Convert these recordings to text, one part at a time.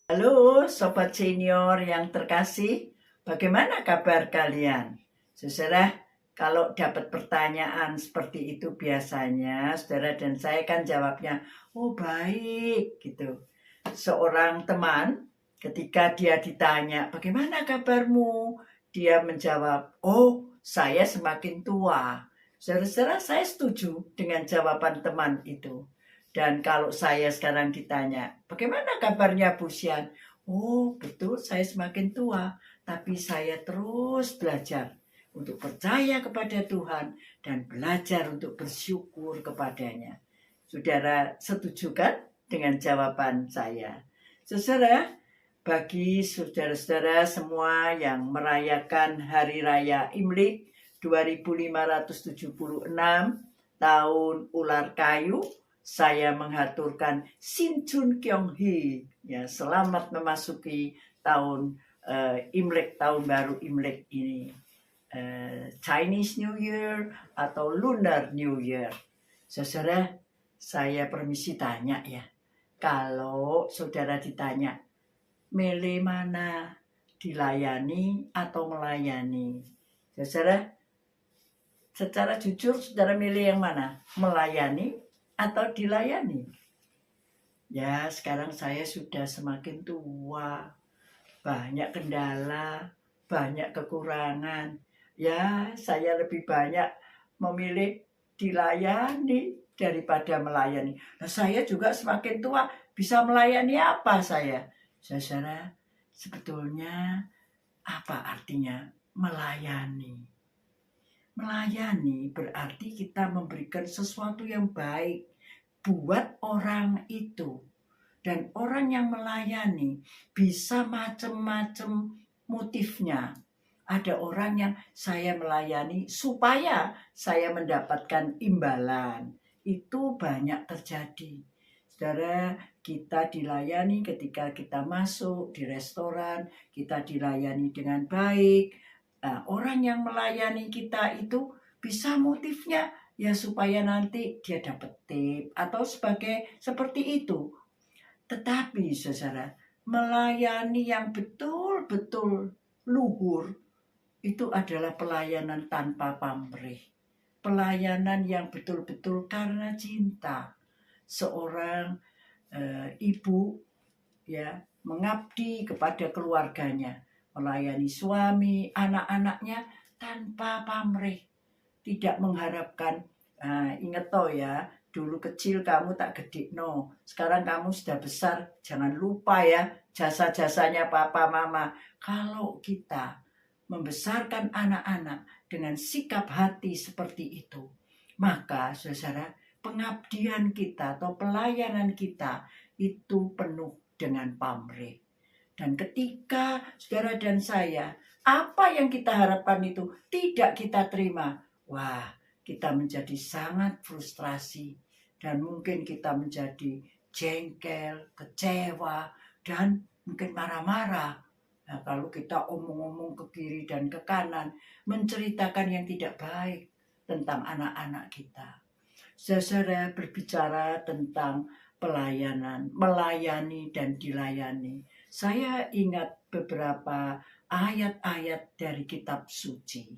Halo Sobat Senior yang terkasih, bagaimana kabar kalian? Saudara, kalau dapat pertanyaan seperti itu biasanya saudara dan saya kan jawabnya, oh baik gitu. Seorang teman ketika dia ditanya, bagaimana kabarmu? Dia menjawab, oh saya semakin tua. Saudara-saudara, saya setuju dengan jawaban teman itu. Dan kalau saya sekarang ditanya, bagaimana kabarnya Bu Sian? Oh, betul saya semakin tua, tapi saya terus belajar untuk percaya kepada Tuhan dan belajar untuk bersyukur kepadanya. Saudara setuju kan dengan jawaban saya? Saudara, bagi saudara-saudara semua yang merayakan Hari Raya Imlek 2576 tahun ular kayu, saya menghaturkan Sinchun Kyonghi, ya, selamat memasuki tahun Imlek, tahun baru Imlek ini, Chinese New Year atau Lunar New Year. Saudara, saya permisi tanya ya, kalau saudara ditanya milih mana, dilayani atau melayani, saudara secara jujur saudara milih yang mana, melayani atau dilayani? Ya, sekarang saya sudah semakin tua, banyak kendala, banyak kekurangan. Ya, saya lebih banyak memilih dilayani daripada melayani. Nah, saya juga semakin tua, bisa melayani apa saya? Saudara, sebetulnya apa artinya melayani? Melayani berarti kita memberikan sesuatu yang baik buat orang itu. Dan orang yang melayani bisa macam-macam motifnya. Ada orang yang saya melayani supaya saya mendapatkan imbalan. Itu banyak terjadi. Saudara, kita dilayani ketika kita masuk di restoran, kita dilayani dengan baik. Nah, orang yang melayani kita itu bisa motifnya ya supaya nanti dia dapat tip atau seperti itu. Tetapi saudara, melayani yang betul-betul luhur itu adalah pelayanan tanpa pamrih. Pelayanan yang betul-betul karena cinta. Seorang ibu ya mengabdi kepada keluarganya, melayani suami, anak-anaknya tanpa pamrih, tidak mengharapkan, ingat toh ya, dulu kecil kamu tak gede no, sekarang kamu sudah besar, jangan lupa ya jasa-jasanya papa mama. Kalau kita membesarkan anak-anak dengan sikap hati seperti itu, maka saudara, pengabdian kita atau pelayanan kita itu penuh dengan pamrih. Dan ketika saudara dan saya, apa yang kita harapkan itu tidak kita terima, wah, kita menjadi sangat frustrasi. Dan mungkin kita menjadi jengkel, kecewa, dan mungkin marah-marah. Nah, kalau kita omong-omong ke kiri dan ke kanan, menceritakan yang tidak baik tentang anak-anak kita. Saudara berbicara tentang pelayanan, melayani dan dilayani. Saya ingat beberapa ayat-ayat dari kitab suci.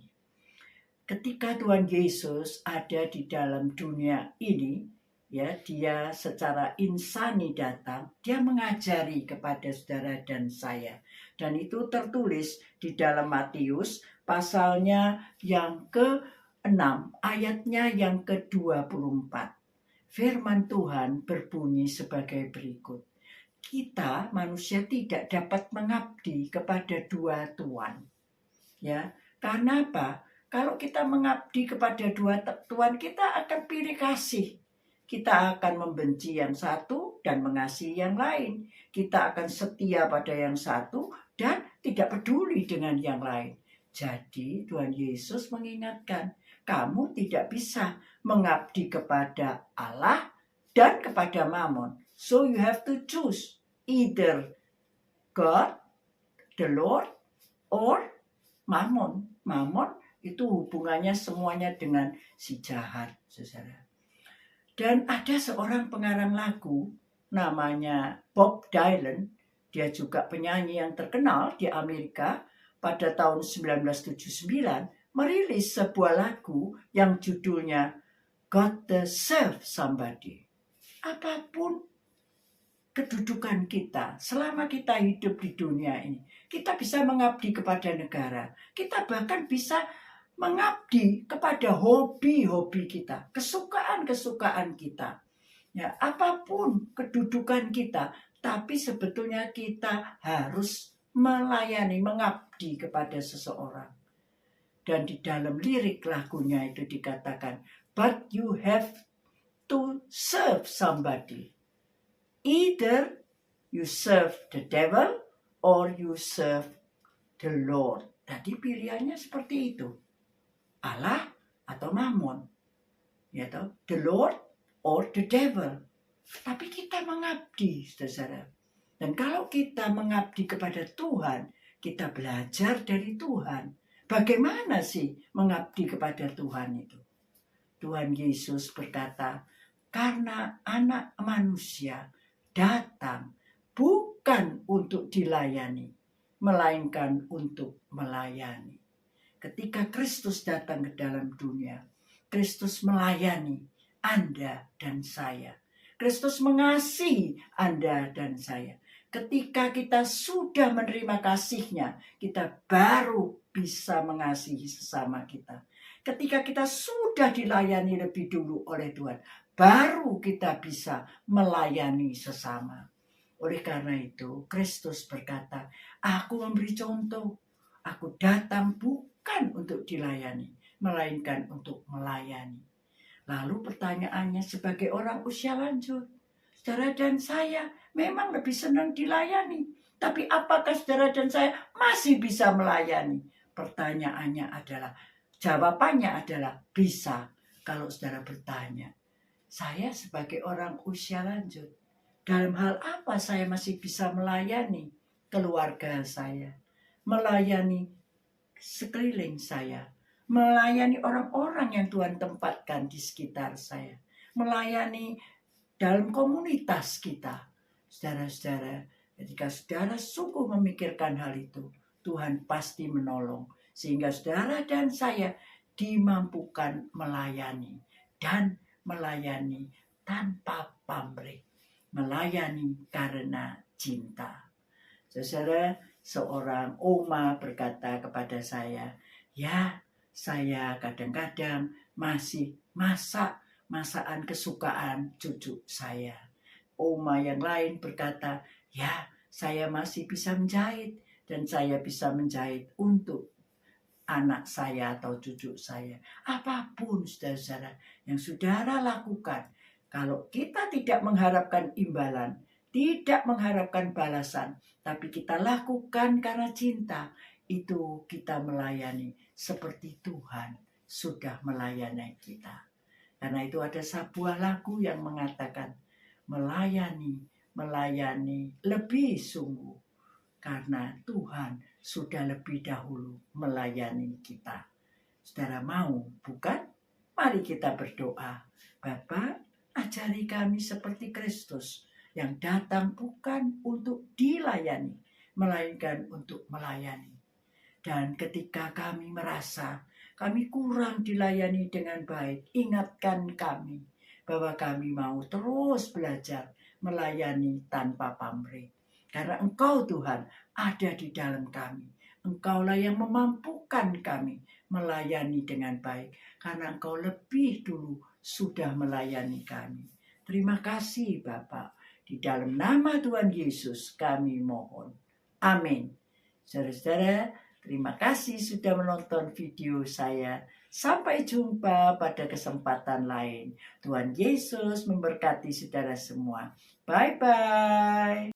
Ketika Tuhan Yesus ada di dalam dunia ini, ya, dia secara insani datang, dia mengajari kepada saudara dan saya. Dan itu tertulis di dalam Matius pasalnya yang ke-6, ayatnya yang ke-24. Firman Tuhan berbunyi sebagai berikut. Kita manusia tidak dapat mengabdi kepada dua tuan. Ya, karena apa? Kalau kita mengabdi kepada dua tuan, kita akan pilih kasih. Kita akan membenci yang satu dan mengasihi yang lain. Kita akan setia pada yang satu dan tidak peduli dengan yang lain. Jadi Tuhan Yesus mengingatkan, kamu tidak bisa mengabdi kepada Allah dan kepada Mammon. So you have to choose either God, the Lord, or Mammon. Mammon itu hubungannya semuanya dengan si jahat, saudara. Dan ada seorang pengarang lagu namanya Bob Dylan. Dia juga penyanyi yang terkenal di Amerika. Pada tahun 1979 merilis sebuah lagu yang judulnya Gotta Serve Somebody. Apapun kedudukan kita, selama kita hidup di dunia ini, kita bisa mengabdi kepada negara. Kita bahkan bisa mengabdi kepada hobi-hobi kita, kesukaan-kesukaan kita. Ya, apapun kedudukan kita, tapi sebetulnya kita harus melayani, mengabdi kepada seseorang. Dan di dalam lirik lagunya itu dikatakan, but you have to serve somebody. Either you serve the devil or you serve the Lord. Jadi pilihannya seperti itu. Allah atau Mammon. Ya toh, the Lord or the devil. Tapi kita mengabdi, saudara. Dan kalau kita mengabdi kepada Tuhan, kita belajar dari Tuhan. Bagaimana sih mengabdi kepada Tuhan itu? Tuhan Yesus berkata, karena anak manusia datang bukan untuk dilayani, melainkan untuk melayani. Ketika Kristus datang ke dalam dunia, Kristus melayani Anda dan saya. Kristus mengasihi Anda dan saya. Ketika kita sudah menerima kasih-Nya, kita baru bisa mengasihi sesama kita. Ketika kita sudah dilayani lebih dulu oleh Tuhan, baru kita bisa melayani sesama. Oleh karena itu, Kristus berkata, aku memberi contoh. Aku datang bukan untuk dilayani, melainkan untuk melayani. Lalu pertanyaannya sebagai orang usia lanjut, saudara dan saya memang lebih senang dilayani. Tapi apakah saudara dan saya masih bisa melayani? Pertanyaannya adalah, jawabannya adalah bisa. Kalau saudara bertanya, saya sebagai orang usia lanjut, dalam hal apa saya masih bisa melayani keluarga saya, melayani sekeliling saya, melayani orang-orang yang Tuhan tempatkan di sekitar saya, melayani dalam komunitas kita. Saudara-saudara, ketika saudara sungguh memikirkan hal itu, Tuhan pasti menolong, sehingga saudara dan saya dimampukan melayani, dan melayani tanpa pamrih, melayani karena cinta. Saudara, seorang oma berkata kepada saya, ya, saya kadang-kadang masih masak masakan kesukaan cucu saya. Oma yang lain berkata, ya, saya masih bisa menjahit, dan saya bisa menjahit untuk anak saya atau cucu saya. Apapun saudara-saudara yang saudara lakukan, kalau kita tidak mengharapkan imbalan, tidak mengharapkan balasan, tapi kita lakukan karena cinta, itu kita melayani seperti Tuhan sudah melayani kita. Karena itu ada sebuah lagu yang mengatakan, melayani lebih sungguh, karena Tuhan sudah lebih dahulu melayani kita. Saudara mau, bukan? Mari kita berdoa. Bapa, ajari kami seperti Kristus yang datang bukan untuk dilayani, melainkan untuk melayani. Dan ketika kami merasa kami kurang dilayani dengan baik, ingatkan kami bahwa kami mau terus belajar melayani tanpa pamrih. Karena Engkau Tuhan ada di dalam kami. Engkaulah yang memampukan kami melayani dengan baik. Karena Engkau lebih dulu sudah melayani kami. Terima kasih Bapa. Di dalam nama Tuhan Yesus kami mohon. Amin. Saudara-saudara, terima kasih sudah menonton video saya. Sampai jumpa pada kesempatan lain. Tuhan Yesus memberkati saudara semua. Bye-bye.